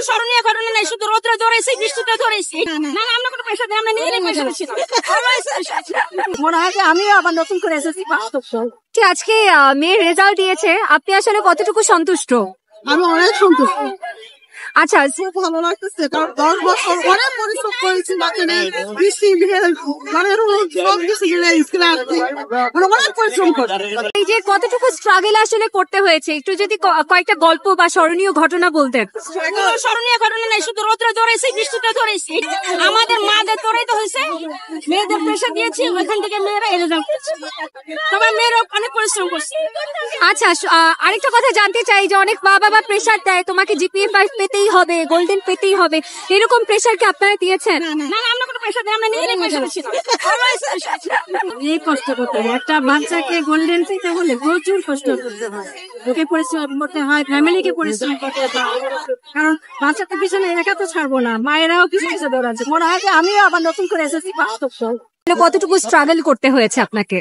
স্মরণীয় ঘটনা নাই, শুধু রোদ্রে ধরেছি, বৃষ্টিতে ধরেছি। না আমরা কোনো পয়সা দিই, আমরা নিজেরাই পয়সা দিচ্ছি। মনে হয় যে আমিও আবার নতুন করে এসেছি। আজকে মেয়ের রেজাল্ট দিয়েছে, আপনি আসলে কতটুকু সন্তুষ্ট? আমি অনেক সন্তুষ্ট। আচ্ছা, খুব ভালো লাগতেছে, কারণ 10 বছর অনেক পরিশ্রম করেছি বাচ্চাদের, বৃষ্টি মানে সব কিছু মিলে স্কুলে আসছি, অনেক পরিশ্রম করে। এই যে কতটুকু স্ট্রাগল আসলে করতে হয়েছে, একটু যদি কয়েকটা গল্প বা স্মরণীয় ঘটনা বলতেন। স্মরণীয় ঘটনা নাই, শুধু রোদ্রে ধরেছি, বৃষ্টিতে ধরেছি। আমাদের মাদের ধরেই হয়েছে, মেয়েদের পেশা দিয়েছি, ওইখান থেকে মেয়েরা রেজাল্ট করছে। তবে মেয়েরা অনেক পরিশ্রম করছে। আচ্ছা, আরেকটা কথা জানতে চাই যে অনেক মা বাবা প্রেশার দেয়, তোমাকে জিপিএ 5 পেতেই হবে, গোল্ডেন পেতেই হবে, এরকম প্রেশার কি আপনারা দিয়েছেন? না আমরা কোনো পয়সা দিই, আমরা নিজেরাই পয়সা দিচ্ছি। কষ্ট করতে হয়, একটা বাচ্চাকে গোল্ডেন পেতে হলে প্রচুর কষ্ট করতে হয়, ওকে পরিশ্রম করতে হয়, ফ্যামিলিকে পরিশ্রম করতে হয়, কারণ বাচ্চাকে পিছনে একা তো ছাড়বো না, মায়েরাও পিছনে দৌড়াচ্ছে। মনে হয় যে আমিও আবার নতুন করে এসেছি। কতটুকু স্ট্রাগল করতে হয়েছে আপনাকে?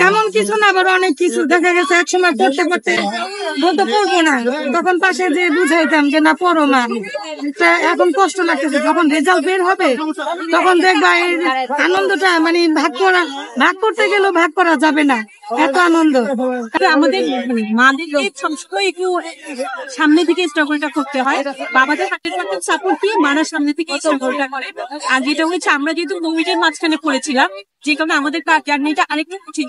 এমন কিছু না, আবার অনেক কিছু দেখা গেছে এক সময় পড়তে পড়তে বলতে পড়বো না, তখন পাশে যে বুঝাইতাম যে না পড়ো মা। এখন কষ্ট লাগতেছে, যখন রেজাল্ট বের হবে তখন দেখবা এই আনন্দটা মানে ভাগ করতে গেলেও ভাগ করা যাবে না, এত আনন্দ। আমাদের মাদেরকে সবসময় একটু সামনে থেকে স্ট্রাগলটা করতে হয়, বাবাদের 100% সাপোর্ট দিয়ে মারা সামনে থেকে স্ট্রাগলটা করে। আর যেটা হচ্ছে আমরা যেহেতু কোভিডের মাঝখানে পড়েছিলাম, যে কারণে আমাদের জার্নিটা আরেকটু কঠিন।